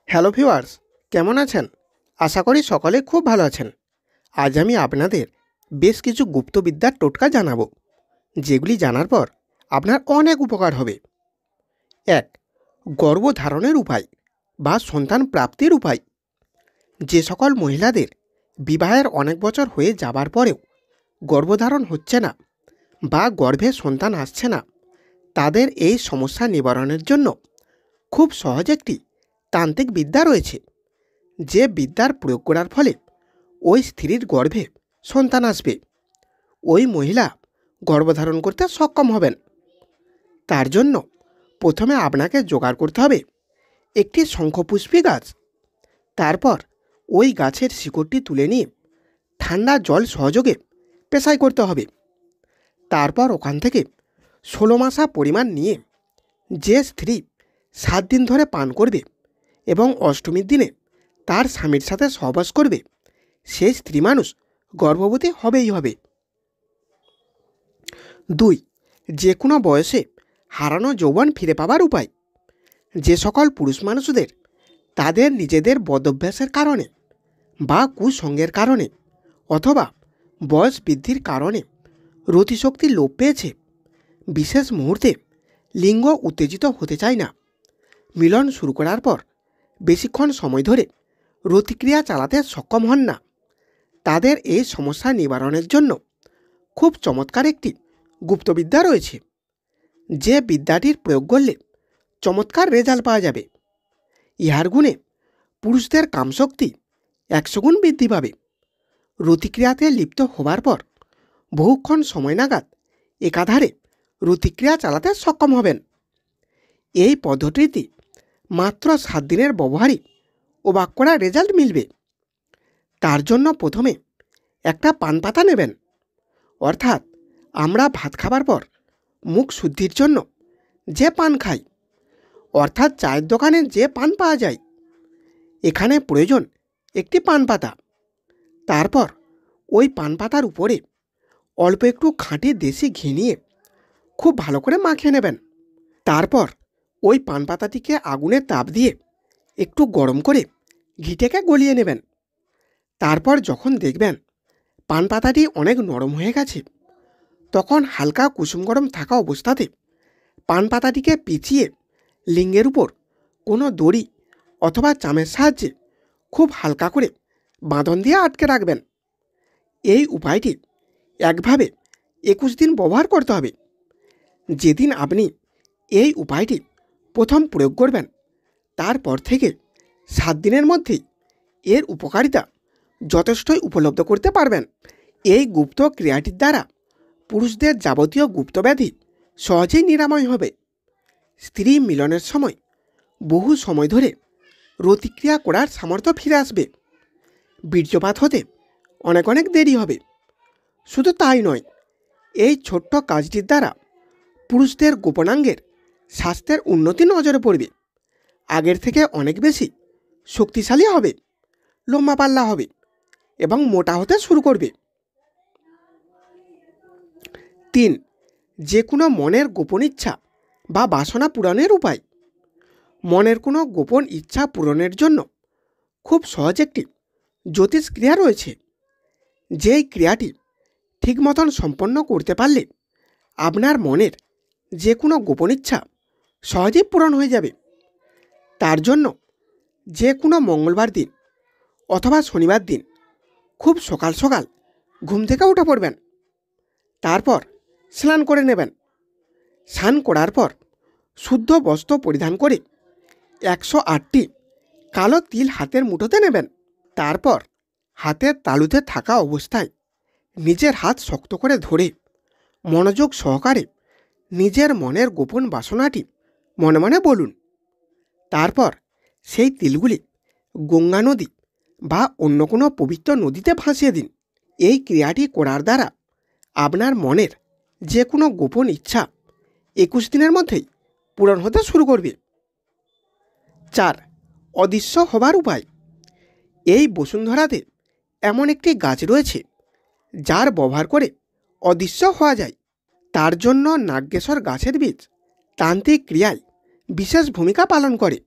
Hello viewers, কেমন আছেন? আশা করি সকলে খুব ভালো আছেন। আজ আমি আপনাদের বেশ কিছু গুপ্তবিদ্যার টোটকা জানাবো, যেগুলি জানার পর আপনার অনেক উপকার হবে। ১. গর্ভধারণের উপায় বা সন্তান প্রাপ্তির উপায়। যে সকল মহিলাদের বিবাহের অনেক বছর হয়ে যাবার পরেও গর্ভধারণ হচ্ছে না বা গর্ভে সন্তান আসছে না, তাদের এই সমস্যা নিবারণের জন্য খুব সহজ একটি তান্ত্রিক বিদ্যা রয়েছে, যে বিদ্যার প্রয়োগ করার ফলে ওই স্ত্রীর গর্ভে সন্তান আসবে, ওই মহিলা গর্ভধারণ করতে সক্ষম হবেন। তার জন্য প্রথমে আপনাকে জোগাড় করতে হবে একটি শঙ্খপুষ্পী গাছ। তারপর ওই গাছের শিকড়টি তুলে নিয়ে ঠান্ডা জল সহযোগে পেশাই করতে হবে। তারপর ওখান থেকে 16 মাসা পরিমাণ নিয়ে যে স্ত্রী 7 দিন ধরে পান করবে এবং অষ্টমীর দিনে তার স্বামীর সাথে সহবাস করবে, সেই স্ত্রী মানুষ গর্ভবতী হবেই হবে। 2. যে কোনো বয়সে হারানো যৌবন ফিরে পাবার উপায়। যে সকল পুরুষ মানুষদের তাদের নিজেদের বদভ্যাসের কারণে বা কুসঙ্গের কারণে অথবা বয়স বৃদ্ধির কারণে রতিশক্তি লোপ পেয়েছে, বিশেষ মুহূর্তে লিঙ্গ উত্তেজিত হতে চায় না, মিলন শুরু করার পর বেশিক্ষণ সময় ধরে রতিক্রিয়া চালাতে সক্ষম হন না, তাদের এই সমস্যা নিবারণের জন্য খুব চমৎকার একটি গুপ্তবিদ্যা রয়েছে, যে বিদ্যাটির প্রয়োগ করলে চমৎকার রেজাল্ট পাওয়া যাবে। ইহার গুণে পুরুষদের কামশক্তি 100 গুণ বৃদ্ধি পাবে। রতিক্রিয়াতে লিপ্ত হবার পর বহুক্ষণ সময় নাগাদ একাধারে রতিক্রিয়া চালাতে সক্ষম হবেন। এই পদ্ধতিটি মাত্র 7 দিনের ব্যবহারই অবাক করা রেজাল্ট মিলবে। তার জন্য প্রথমে একটা পান পাতা নেবেন, অর্থাৎ আমরা ভাত খাবার পর মুখ শুদ্ধির জন্য যে পান খাই, অর্থাৎ চায়ের দোকানে যে পান পাওয়া যায়, এখানে প্রয়োজন একটি পান পাতা। তারপর ওই পান পাতার উপরে অল্প একটু খাঁটি দেশি ঘি নিয়ে খুব ভালো করে মাখিয়ে নেবেন। তারপর ওই পান পাতাটিকে আগুনের তাপ দিয়ে একটু গরম করে ঘিটাকে গলিয়ে নেবেন। তারপর যখন দেখবেন পান পাতাটি অনেক নরম হয়ে গেছে, তখন হালকা কুসুম গরম থাকা অবস্থাতে পান পাতাটিকে পিছিয়ে লিঙ্গের উপর কোনো দড়ি অথবা চামের সাহায্যে খুব হালকা করে বাঁধন দিয়ে আটকে রাখবেন। এই উপায়টি একভাবে 21 দিন ব্যবহার করতে হবে। যেদিন আপনি এই উপায়টি প্রথম প্রয়োগ করবেন, তারপর থেকে 7 দিনের মধ্যেই এর উপকারিতা যথেষ্টই উপলব্ধ করতে পারবেন। এই গুপ্ত ক্রিয়াটির দ্বারা পুরুষদের যাবতীয় গুপ্তব্যাধি সহজেই নিরাময় হবে। স্ত্রী মিলনের সময় বহু সময় ধরে রতিক্রিয়া করার সামর্থ্য ফিরে আসবে। বীর্যপাত হতে অনেক অনেক দেরি হবে। শুধু তাই নয়, এই ছোট্ট কাজটির দ্বারা পুরুষদের গোপনাঙ্গের স্বাস্থ্যের উন্নতি নজরে পড়বে, আগের থেকে অনেক বেশি শক্তিশালী হবে, লম্বা পাল্লা হবে এবং মোটা হতে শুরু করবে। 3. যে কোনো মনের গোপন ইচ্ছা বা বাসনা পূরণের উপায়। মনের কোনো গোপন ইচ্ছা পূরণের জন্য খুব সহজ একটি জ্যোতিষ ক্রিয়া রয়েছে, যেই ক্রিয়াটি ঠিক মতন সম্পন্ন করতে পারলে আপনার মনের যে কোনো গোপন ইচ্ছা সহজেই পূরণ হয়ে যাবে। তার জন্য যে কোনো মঙ্গলবার দিন অথবা শনিবার দিন খুব সকাল সকাল ঘুম থেকে উঠে পড়বেন। তারপর স্নান করে নেবেন। স্নান করার পর শুদ্ধ বস্ত্র পরিধান করে 108টি কালো তিল হাতের মুঠোতে নেবেন। তারপর হাতের তালুতে থাকা অবস্থায় নিজের হাত শক্ত করে ধরে মনোযোগ সহকারে নিজের মনের গোপন বাসনাটি মনে মনে বলুন। তারপর সেই তিলগুলি গঙ্গা নদী বা অন্য কোনো পবিত্র নদীতে ভাসিয়ে দিন। এই ক্রিয়াটি করার দ্বারা আপনার মনের যে কোনো গোপন ইচ্ছা 21 দিনের মধ্যেই পূরণ হতে শুরু করবে। 4. অদৃশ্য হবার উপায়। এই বসুন্ধরাতে এমন একটি গাছ রয়েছে যার ব্যবহার করে অদৃশ্য হওয়া যায়। তার জন্য নাগকেশর গাছের বীজ তান্ত্রিক ক্রিয়ায় বিশেষ ভূমিকা পালন করে।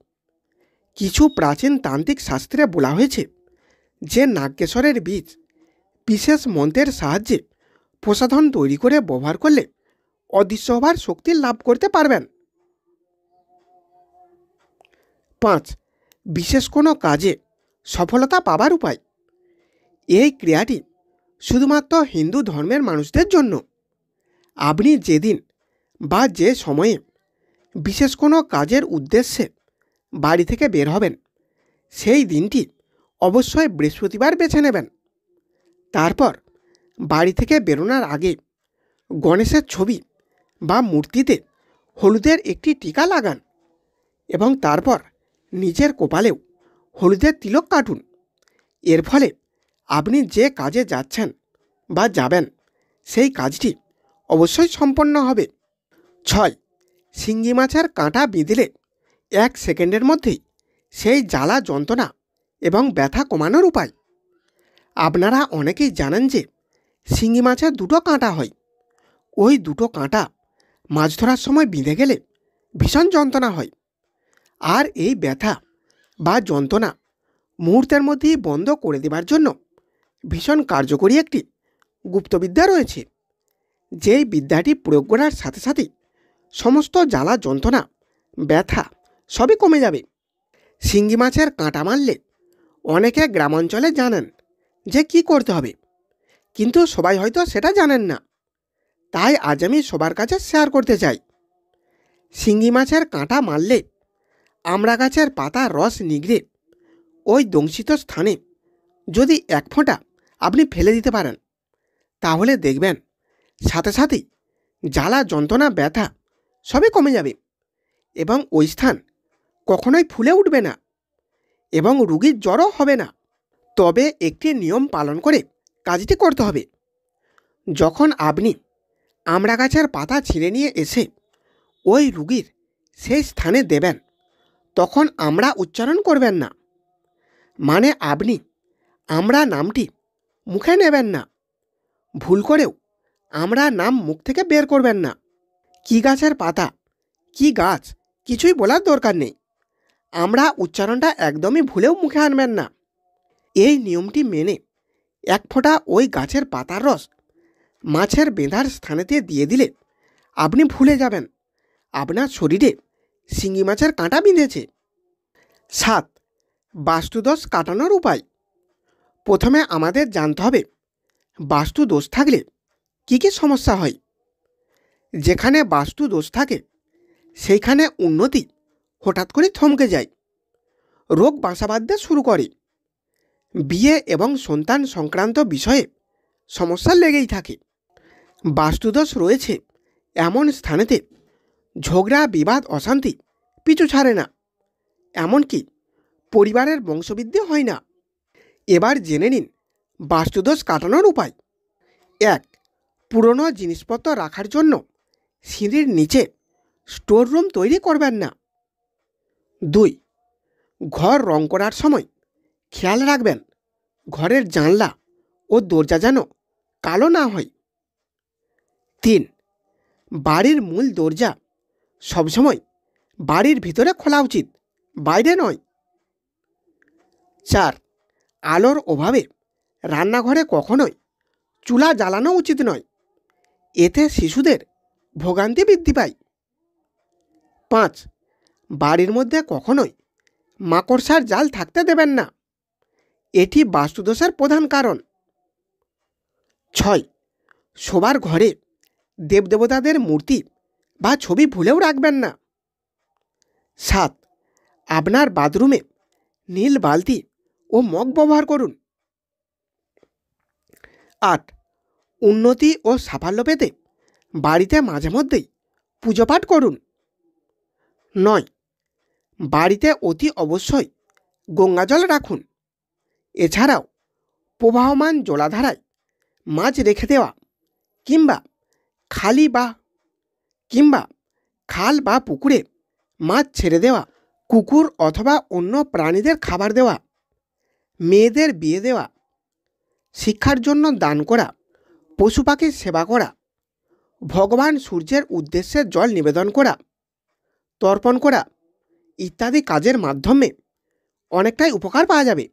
কিছু প্রাচীন তান্ত্রিক শাস্ত্রে বলা হয়েছে যে নাগকেশরের বীজ বিশেষ মন্ত্রের সাহায্যে প্রসাধন তৈরি করে ব্যবহার করলে অদৃশ্য হবার শক্তি লাভ করতে পারবেন। 5. বিশেষ কোনো কাজে সফলতা পাবার উপায়। এই ক্রিয়াটি শুধুমাত্র হিন্দু ধর্মের মানুষদের জন্য। আপনি যেদিন বা যে সময়ে বিশেষ কোনো কাজের উদ্দেশ্যে বাড়ি থেকে বের হবেন সেই দিনটি অবশ্যই বৃহস্পতিবার বেছে নেবেন। তারপর বাড়ি থেকে বেরোনোর আগে গণেশের ছবি বা মূর্তিতে হলুদের একটি টিকা লাগান এবং তারপর নিজের কপালেও হলুদের তিলক কাটুন। এর ফলে আপনি যে কাজে যাচ্ছেন বা যাবেন সেই কাজটি অবশ্যই সম্পন্ন হবে। 6. শিঙ্গি মাছের কাঁটা বিঁধলে 1 সেকেন্ডের মধ্যেই সেই জ্বালা যন্ত্রণা এবং ব্যথা কমানোর উপায়। আপনারা অনেকেই জানেন যে শিঙ্গি মাছের 2টো কাঁটা হয়। ওই 2টো কাঁটা মাছ ধরার সময় বিঁধে গেলে ভীষণ যন্ত্রণা হয়। আর এই ব্যথা বা যন্ত্রণা মুহূর্তের মধ্যেই বন্ধ করে দেবার জন্য ভীষণ কার্যকরী একটি গুপ্তবিদ্যা রয়েছে। যেই বিদ্যাটি প্রয়োগ করার সাথে সাথে সমস্ত জ্বালা যন্ত্রণা ব্যথা সবই কমে যাবে। শিঙ্গি মাছের কাঁটা মারলে অনেকে গ্রামাঞ্চলে জানেন যে কি করতে হবে, কিন্তু সবাই হয়তো সেটা জানেন না। তাই আজ আমি সবার কাছে শেয়ার করতে চাই। শিঙ্গি মাছের কাঁটা মারলে আমড়া গাছের পাতার রস নিগড়ে ওই দংশিত স্থানে যদি 1 ফোঁটা আপনি ফেলে দিতে পারেন তাহলে দেখবেন সাথে সাথেই জ্বালা যন্ত্রণা ব্যথা সবই কমে যাবে এবং ওই স্থান কখনোই ফুলে উঠবে না এবং রোগীর জ্বরও হবে না। তবে একটি নিয়ম পালন করে কাজটি করতে হবে। যখন আপনি আমড়া গাছের পাতা ছিঁড়ে নিয়ে এসে ওই রোগীর সেই স্থানে দেবেন তখন আমড়া উচ্চারণ করবেন না। মানে আপনি আমড়া নামটি মুখে নেবেন না। ভুল করেও আমড়া নাম মুখ থেকে বের করবেন না। কি গাছের পাতা কি গাছ কিছুই বলার দরকার নেই। আমড়া উচ্চারণটা একদমই ভুলেও মুখে আনবেন না। এই নিয়মটি মেনে 1 ফোঁটা ওই গাছের পাতার রস মাছের বেঁধার স্থানেতে দিয়ে দিলে আপনি ভুলে যাবেন আপনার শরীরে শিঙ্গি মাছের কাঁটা বিঁধেছে। 7. বাস্তুদোষ কাটানোর উপায়। প্রথমে আমাদের জানতে হবে বাস্তু দোষ থাকলে কী কী সমস্যা হয়। যেখানে বাস্তু দোষ থাকে সেইখানে উন্নতি হঠাৎ করে থমকে যায়, রোগ বাসা বাঁধতে শুরু করে, বিয়ে এবং সন্তান সংক্রান্ত বিষয়ে সমস্যা লেগেই থাকে। বাস্তুদোষ রয়েছে এমন স্থানেতে ঝগড়া বিবাদ অশান্তি পিছু ছাড়ে না, এমনকি পরিবারের বংশবৃদ্ধি হয় না। এবার জেনে নিন বাস্তুদোষ কাটানোর উপায়। 1. পুরনো জিনিসপত্র রাখার জন্য সিঁড়ির নিচে স্টোর রুম তৈরি করবেন না। 2. ঘর রং করার সময় খেয়াল রাখবেন ঘরের জানলা ও দরজা যেন কালো না হয়। 3. বাড়ির মূল দরজা সবসময় বাড়ির ভিতরে খোলা উচিত, বাইরে নয়। 4. আলোর অভাবে রান্নাঘরে কখনোই চুলা জ্বালানো উচিত নয়, এতে শিশুদের ভোগান্তি বৃদ্ধি পায়। 5. বাড়ির মধ্যে কখনোই মাকড়সার জাল থাকতে দেবেন না, এটি বাস্তুদোষের প্রধান কারণ। 6. শোবার ঘরে দেবদেবতাদের মূর্তি বা ছবি ভুলেও রাখবেন না। 7. আপনার বাথরুমে নীল বালতি ও মগ ব্যবহার করুন। 8. উন্নতি ও সাফল্য পেতে বাড়িতে মাঝে মধ্যেই পুজো পাঠ করুন। 9. বাড়িতে অতি অবশ্যই গঙ্গাজল রাখুন। এছাড়াও প্রবাহমান জলাধারায় মাছ রেখে দেওয়া কিংবা খাল বা পুকুরে মাছ ছেড়ে দেওয়া, কুকুর অথবা অন্য প্রাণীদের খাবার দেওয়া, মেয়েদের বিয়ে দেওয়া, শিক্ষার জন্য দান করা, পশু পাখির সেবা করা, ভগবান সূর্যের উদ্দেশ্যে জল নিবেদন করা, তর্পণ করা ইত্যাদি কাজের মাধ্যমে অনেকটাই উপকার পাওয়া যাবে।